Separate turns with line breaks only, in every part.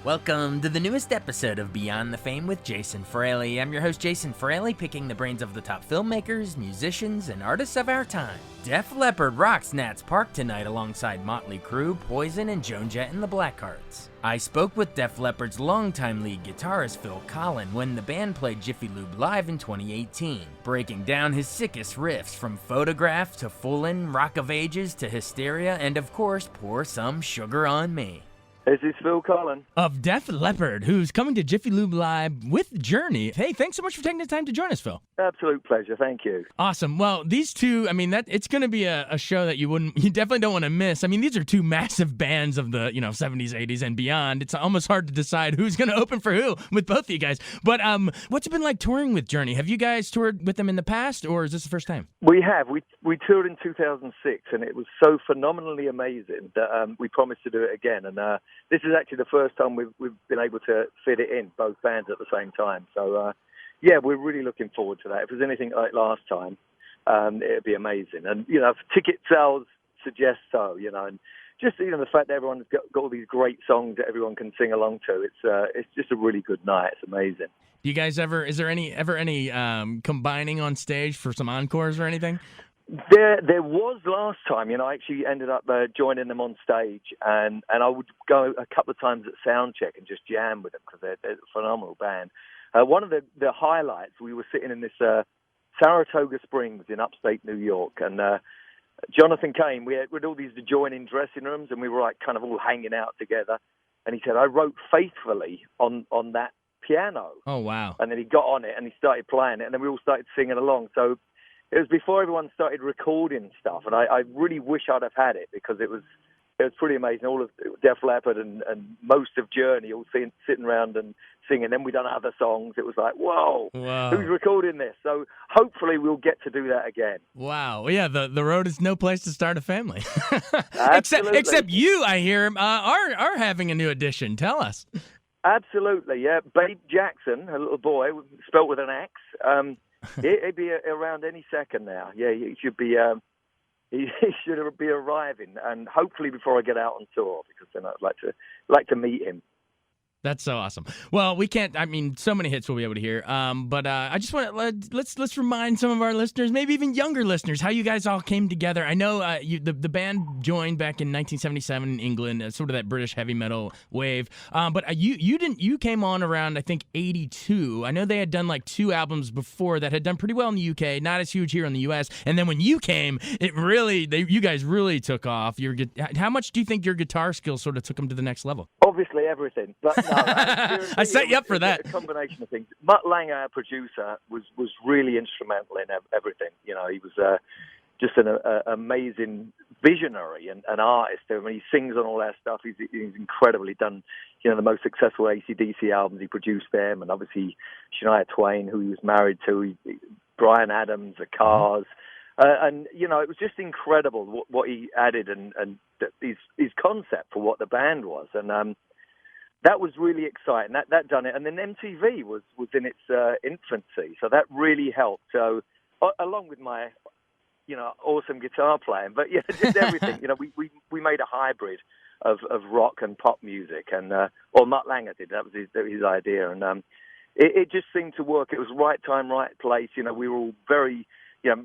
Welcome to the newest episode of Beyond the Fame with Jason Fraley. I'm your host, Jason Fraley, picking the brains of the top filmmakers, musicians, and artists of our time. Def Leppard rocks Nats Park tonight alongside Motley Crue, Poison, and Joan Jett and the Blackhearts. I spoke with Def Leppard's longtime lead guitarist Phil Collen when the band played Jiffy Lube live in 2018, breaking down his sickest riffs from Photograph to Foolin, Rock of Ages to Hysteria, and of course, Pour Some Sugar on Me.
This is Phil Collen
of Def Leppard, who's coming to Jiffy Lube Live with Journey. Hey, thanks so much for taking the time to join us, Phil.
Absolute pleasure. Thank you.
Awesome. Well, these two, it's going to be a show that you definitely don't want to miss. I mean, these are two massive bands of the, 70s, 80s, and beyond. It's almost hard to decide who's going to open for who with both of you guys. But what's it been like touring with Journey? Have you guys toured with them in the past, or is this the first time?
We have. We toured in 2006, and it was so phenomenally amazing that we promised to do it again. And this is actually the first time we've been able to fit it in, both bands at the same time. So, we're really looking forward to that. If there's anything like last time, it'd be amazing. And, ticket sales suggest so, and just, the fact that everyone's got all these great songs that everyone can sing along to, it's just a really good night. It's amazing.
Do you guys is there any combining on stage for some encores or anything?
There was last time, I actually ended up joining them on stage, and I would go a couple of times at sound check and just jam with them because they're a phenomenal band. One of the highlights, we were sitting in this Saratoga Springs in upstate New York, and Jonathan came. We had all these adjoining dressing rooms, and we were kind of all hanging out together. And he said, "I wrote Faithfully on that piano."
Oh, wow.
And then he got on it and he started playing it, and then we all started singing along. So it was before everyone started recording stuff, and I really wish I'd have had it because it was pretty amazing. All of Def Leppard and most of Journey all sitting around and singing. Then we done other songs. It was like, whoa, who's recording this? So hopefully we'll get to do that again.
Wow. Well, yeah, the road is no place to start a family.
Absolutely. Except
you, I hear, are having a new addition. Tell us.
Absolutely, yeah. Babe Jackson, a little boy, spelt with an X. He'd be around any second now. Yeah, he should be. He should be arriving, and hopefully before I get out on tour, because then I'd like to meet him.
That's so awesome. Well, we can't. So many hits we'll be able to hear. But I just want to let's remind some of our listeners, maybe even younger listeners, how you guys all came together. I know the band joined back in 1977 in England, sort of that British heavy metal wave. But you came on around I think 82. I know they had done like 2 albums before that had done pretty well in the UK, not as huge here in the US. And then when you came, you guys really took off. How much do you think your guitar skills sort of took them to the next level?
Obviously everything, but no,
I set you up for that.
A combination of things. Mutt Lange, our producer, was really instrumental in everything. He was just an amazing visionary and artist. I mean, he sings on all our stuff. He's incredibly done, the most successful AC/DC albums. He produced them, and obviously Shania Twain, who he was married to, Bryan Adams, The Cars. And, it was just incredible what he added and his concept for what the band was. And that was really exciting. That done it. And then MTV was in its infancy. So that really helped. So along with my, awesome guitar playing, but just everything. We made a hybrid of rock and pop music. And or Mutt Lange did. That was his idea. And it just seemed to work. It was right time, right place. We were all very...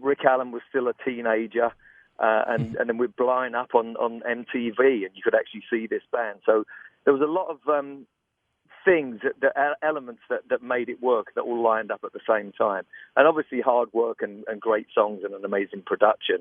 Rick Allen was still a teenager, and then we're blowing up on MTV, and you could actually see this band. So there was a lot of things, elements that made it work that all lined up at the same time. And obviously hard work and great songs and an amazing production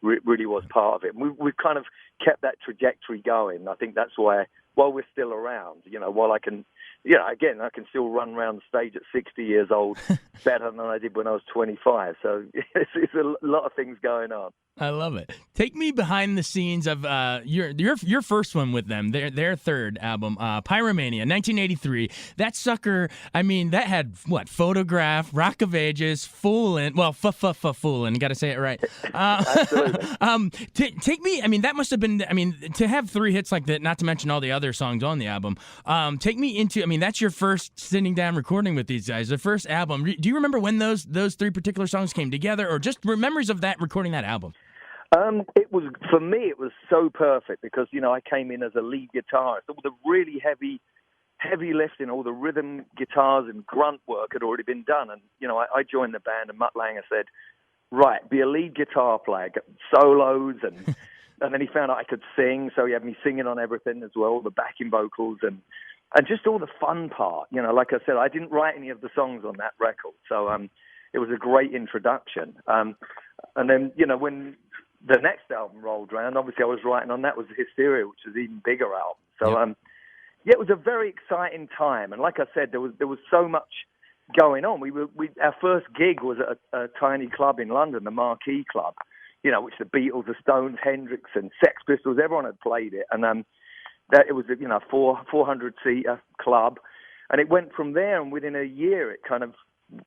really was part of it. And we've kind of kept that trajectory going. I think that's why, while we're still around, while I can... again, I can still run around the stage at 60 years old better than I did when I was 25. So it's a lot of things going on.
I love it. Take me behind the scenes of your first one with them, their third album, Pyromania, 1983. That sucker, that had what? Photograph, Rock of Ages, Foolin. Well, Foolin. You got to say it right.
Absolutely.
Take me. That must have been. To have 3 hits like that, not to mention all the other songs on the album. Take me into. That's your first sitting down recording with these guys. The first album. Do you remember when those 3 particular songs came together, or just memories of that recording that album?
It was, for me, it was so perfect because, I came in as a lead guitarist. All the really heavy heavy lifting, all the rhythm guitars and grunt work had already been done. And, I joined the band, and Mutt Lange said, right, be a lead guitar player, get solos, and then he found out I could sing, so he had me singing on everything as well, the backing vocals, and just all the fun part. Like I said, I didn't write any of the songs on that record, so it was a great introduction. And then, when the next album rolled around, obviously I was writing on that was Hysteria, which was an even bigger album. So, it was a very exciting time, and like I said, there was so much going on. Our first gig was at a tiny club in London, the Marquee Club, which the Beatles, the Stones, Hendrix, and Sex Pistols, everyone had played it, and that it was a 400-seater club, and it went from there. And within a year,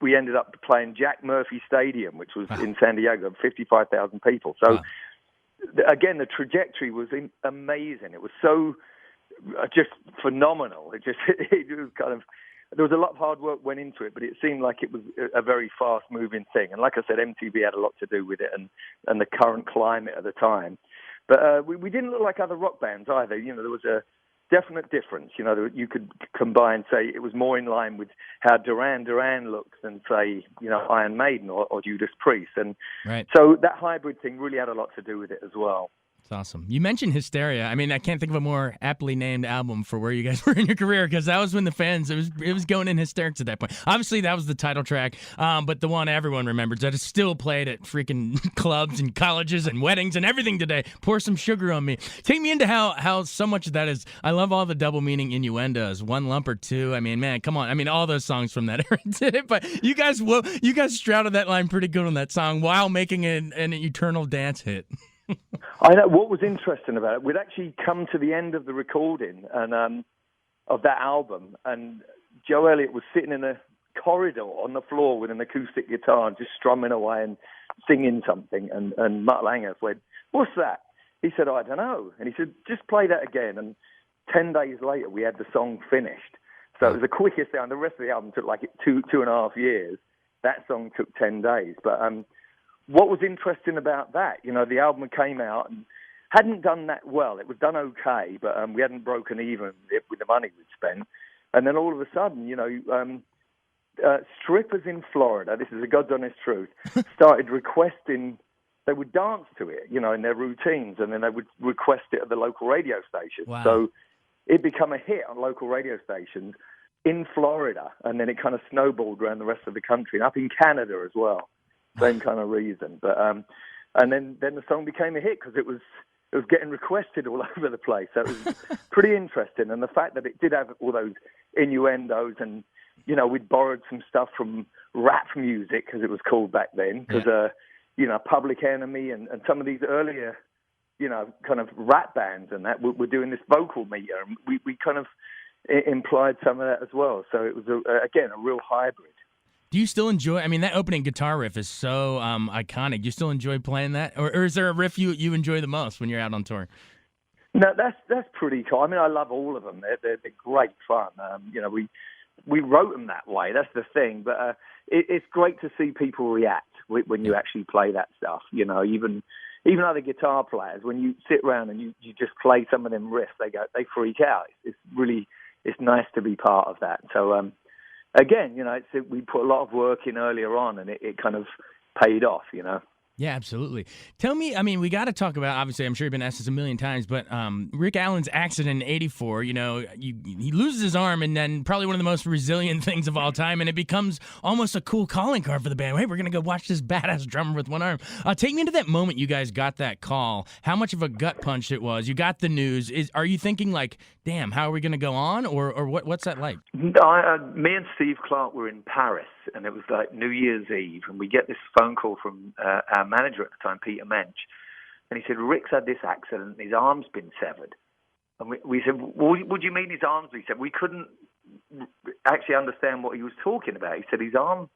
we ended up playing Jack Murphy Stadium, which was in San Diego, 55,000 people. So again, the trajectory was amazing. It was so just phenomenal. It was there was a lot of hard work went into it, but it seemed like it was a very fast-moving thing. And like I said, MTV had a lot to do with it and the current climate at the time. But we didn't look like other rock bands either. There was a definite difference. You could combine, say, it was more in line with how Duran Duran looks than, say, Iron Maiden or Judas Priest. And so that hybrid thing really had a lot to do with it as well.
It's awesome. You mentioned Hysteria. I mean, I can't think of a more aptly named album for where you guys were in your career, because that was when the fans, it was going in hysterics at that point. Obviously, that was the title track, but the one everyone remembers that is still played at freaking clubs and colleges and weddings and everything today. Pour Some Sugar on Me. Take me into how so much of that is. I love all the double meaning innuendos. One lump or two. I mean, man, come on. I mean, all those songs from that era did it, but you guys shrouded that line pretty good on that song while making an eternal dance hit.
I know what was interesting about it. We'd actually come to the end of the recording and of that album, and Joe Elliott was sitting in a corridor on the floor with an acoustic guitar and just strumming away and singing something. And Mutt Lange went, "What's that?" He said, "I don't know." And he said, "Just play that again." And 10 days later, we had the song finished. So it was the quickest thing. The rest of the album took like 2.5 years. That song took 10 days. But what was interesting about that, the album came out and hadn't done that well. It was done okay, but we hadn't broken even with the money we'd spent. And then all of a sudden, strippers in Florida, this is a God's honest truth, started requesting, they would dance to it, in their routines, and then they would request it at the local radio station.
Wow.
So it became a hit on local radio stations in Florida, and then it kind of snowballed around the rest of the country, and up in Canada as well. Same kind of reason, but and then the song became a hit because it was getting requested all over the place. So it was pretty interesting, and the fact that it did have all those innuendos, and we'd borrowed some stuff from rap music, as it was called back then, because Public Enemy and some of these earlier kind of rap bands and that were doing this vocal meter, and we kind of implied some of that as well. So it was again a real hybrid.
Do you still enjoy? I mean, that opening guitar riff is so iconic. Do you still enjoy playing that, or is there a riff you enjoy the most when you're out on tour?
No, that's pretty cool. I mean, I love all of them. They're great fun. We wrote them that way. That's the thing. But it's great to see people react when you actually play that stuff. Even other guitar players, when you sit around and you just play some of them riffs, they freak out. It's nice to be part of that. So. Again, we put a lot of work in earlier on, and it kind of paid off,
Yeah, absolutely. Tell me, I mean, we got to talk about, obviously, I'm sure you've been asked this a million times, but Rick Allen's accident in '84, he loses his arm, and then probably one of the most resilient things of all time, and it becomes almost a cool calling card for the band. Hey, we're going to go watch this badass drummer with one arm. Take me into that moment you guys got that call, how much of a gut punch it was. You got the news. Are you thinking like, damn, how are we going to go on, or what's that like?
Me and Steve Clark were in Paris, and it was like New Year's Eve, and we get this phone call from our manager at the time, Peter Mensch, and he said, "Rick's had this accident, and his arm's been severed." And we said, "Well, what do you mean his arm's been severed?" We couldn't actually understand what he was talking about. He said his arm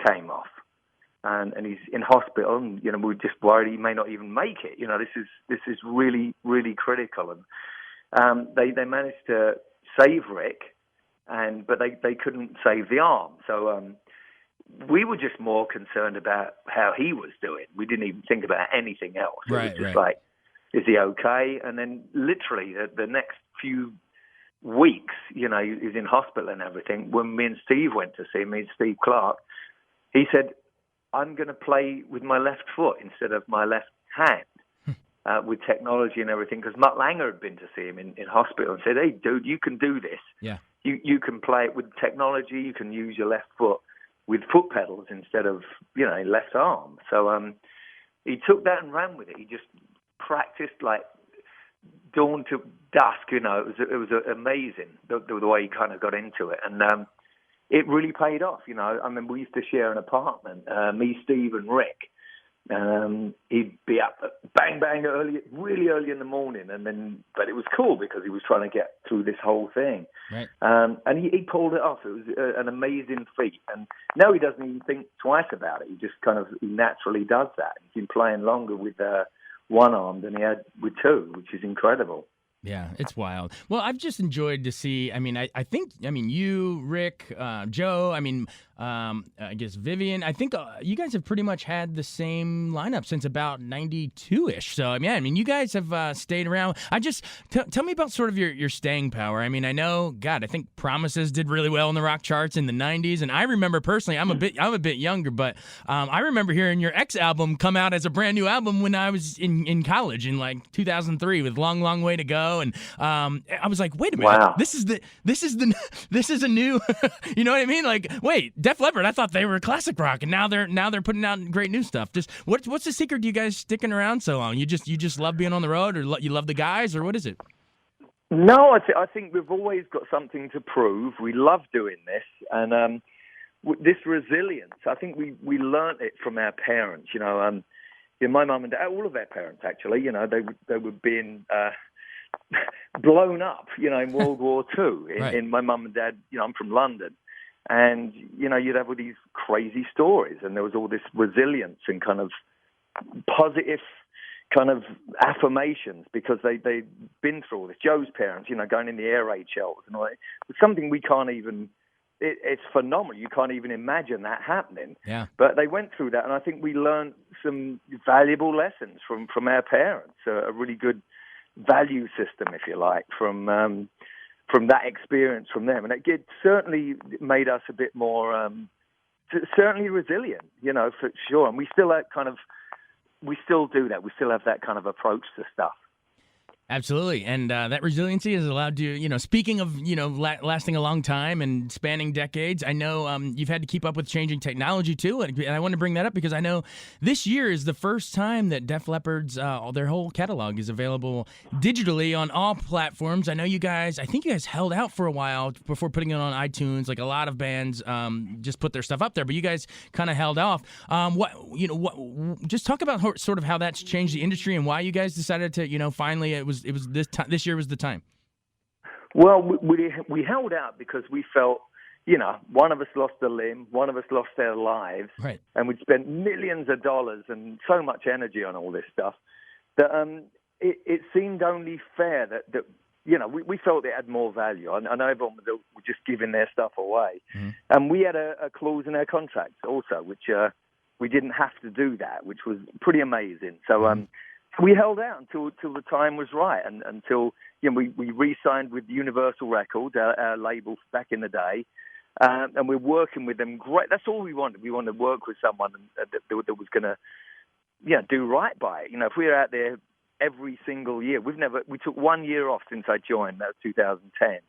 came off, and he's in hospital, and we were just worried he may not even make it. This is really, really critical, and they managed to save Rick, but they couldn't save the arm. So we were just more concerned about how he was doing. We didn't even think about anything else. It was just like, is he okay? And then literally the next few weeks, he was in hospital and everything. When me and Steve went to see him, Steve Clark, he said, I'm going to play with my left foot instead of my left hand with technology and everything, because Mutt Lange had been to see him in hospital and said, hey, dude, you can do this.
Yeah.
You can play it with technology. You can use your left foot with foot pedals instead of, left arm. So he took that and ran with it. He just practiced like dawn to dusk. It was amazing the way he kind of got into it. And it really paid off. I mean, we used to share an apartment, me, Steve, and Rick. He'd be up bang really early in the morning, but it was cool because he was trying to get through this whole thing.
Right.
And he pulled it off. It was an amazing feat. And now he doesn't even think twice about it. He just he naturally does that. He's been playing longer with one arm than he had with two, which is incredible.
Yeah, it's wild. Well, I've just enjoyed to see. I mean, I think you, Rick, Joe. I mean, I guess Vivian. I think you guys have pretty much had the same lineup since about '92-ish. So, I mean, you guys have stayed around. Tell me about sort of your staying power. I mean, I know, God, I think Promises did really well in the rock charts in the '90s, and I remember personally, I'm a bit younger, but I remember hearing your X album come out as a brand new album when I was in college in like 2003 with Long Way to Go. And I was like, wait a minute,
wow.
this is a new, you know what I mean? Like, wait, Def Leppard, I thought they were classic rock, and now they're putting out great new stuff. Just what's the secret to you guys sticking around so long? You just love being on the road, or you love the guys, or what is it?
No, I think we've always got something to prove. We love doing this, and this resilience. I think we learned it from our parents. My mum and dad, all of our parents actually. They were being blown up, in World War II.
Right.
In my mum and dad, I'm from London, and you'd have all these crazy stories, and there was all this resilience and kind of positive kind of affirmations because they'd been through all this. Joe's parents, going in the air raid shelters and all that. It's something we can't even. It's phenomenal. You can't even imagine that happening.
Yeah.
But they went through that, and I think we learned some valuable lessons from our parents. A really good value system, if you like, from that experience from them, and it certainly made us a bit more, certainly resilient, for sure. And we still do that. We still have that kind of approach to stuff.
Absolutely, and that resiliency is allowed to, speaking of, lasting a long time and spanning decades, I know you've had to keep up with changing technology too, and I want to bring that up because I know this year is the first time that Def Leppard's, their whole catalog is available digitally on all platforms. I think you guys held out for a while before putting it on iTunes, like a lot of bands just put their stuff up there, but you guys kind of held off. Just talk about sort of how that's changed the industry and why you guys decided to, finally it was this year was the time.
Well, we held out because we felt, one of us lost a limb, one of us lost their lives,
right, and
we'd spent millions of dollars and so much energy on all this stuff that it seemed only fair that we felt it had more value. I know everyone was just giving their stuff away, and we had a clause in our contract also, which we didn't have to do that, which was pretty amazing. So. We held out until the time was right, and until we re-signed with Universal Records, our label back in the day, and we're working with them. Great, that's all we wanted. We wanted to work with someone that was going to, do right by it. If we were out there every single year, we took 1 year off since I joined. That was 2010.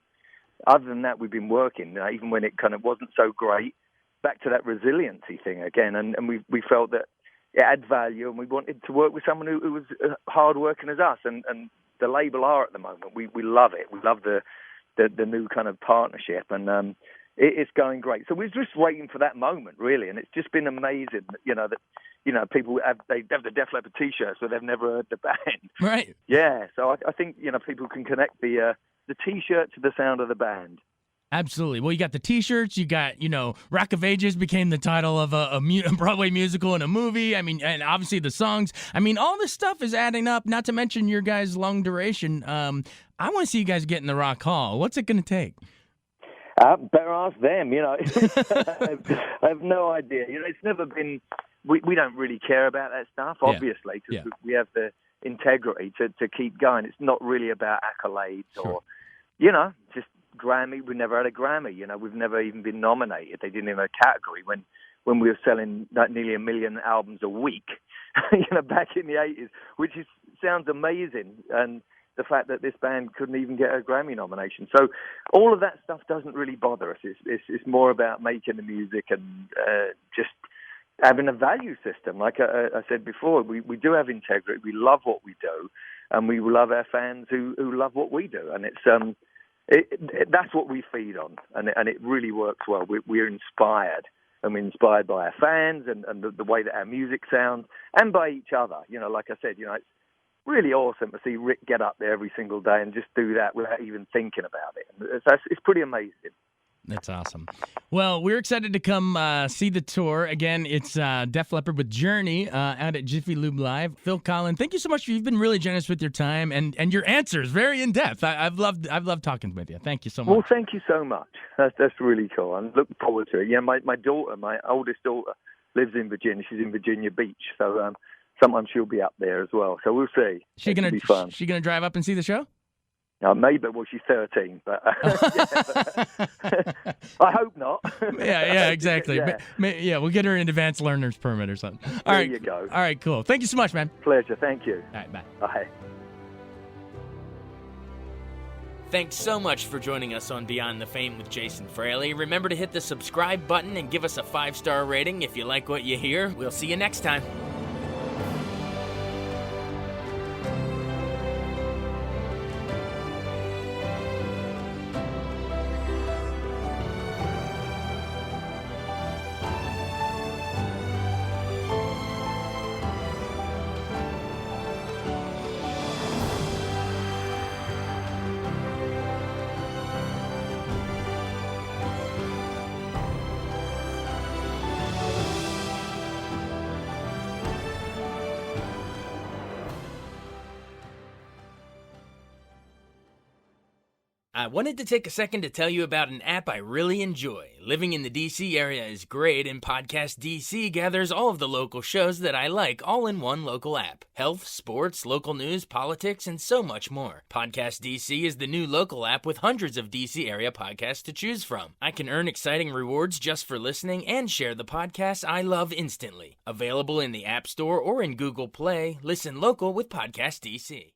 Other than that, we've been working, even when it kind of wasn't so great. Back to that resiliency thing again, and we felt that. It had value, and we wanted to work with someone who was hard working as us, and the label are at the moment. We love it. We love the new kind of partnership, and it's going great. So we're just waiting for that moment, really, and it's just been amazing. That people have the Def Leppard T-shirts, but they've never heard the band.
Right.
Yeah. So I think people can connect the T-shirt to the sound of the band.
Absolutely. Well, you got the T-shirts. You got, Rock of Ages became the title of a Broadway musical and a movie. I mean, and obviously the songs. I mean, all this stuff is adding up, not to mention your guys' long duration. I want to see you guys get in the Rock Hall. What's it going to take?
Better ask them, I have no idea. It's never been, we don't really care about that stuff, obviously, because we have the integrity to keep going. It's not really about accolades or just Grammy. We never had a Grammy. We've never even been nominated. They didn't even have a category when we were selling nearly 1 million albums a week, back in the 80s, which sounds amazing. And the fact that this band couldn't even get a Grammy nomination. So all of that stuff doesn't really bother us. It's more about making the music and just having a value system. Like I said before, we do have integrity. We love what we do, and we love our fans who love what we do. And that's what we feed on, and it really works well. We're inspired, and we're inspired by our fans and the way that our music sounds, and by each other. Like I said, it's really awesome to see Rick get up there every single day and just do that without even thinking about it. It's pretty amazing.
That's awesome. Well, we're excited to come see the tour. Again, it's Def Leppard with Journey out at Jiffy Lube Live. Phil Collen, thank you so much. You've been really generous with your time and your answers, very in-depth. I've loved talking with you. Thank you so much.
Well, thank you so much. That's really cool. I'm looking forward to it. Yeah, my daughter, my oldest daughter, lives in Virginia. She's in Virginia Beach, so sometime she'll be up there as well. So we'll see. She gonna
drive up and see the show?
Maybe. Well, she's 13, but I hope not.
Yeah, exactly. Yeah. We'll get her an advanced learner's permit or something. All right.
There you go.
All right, cool. Thank you so much, man.
Pleasure. Thank you.
All right, bye.
Bye.
Thanks so much for joining us on Beyond the Fame with Jason Fraley. Remember to hit the subscribe button and give us a 5-star rating if you like what you hear. We'll see you next time. I wanted to take a second to tell you about an app I really enjoy. Living in the DC area is great, and Podcast DC gathers all of the local shows that I like all in one local app. Health, sports, local news, politics, and so much more. Podcast DC is the new local app with hundreds of DC area podcasts to choose from. I can earn exciting rewards just for listening and share the podcasts I love instantly. Available in the App Store or in Google Play, listen local with Podcast DC.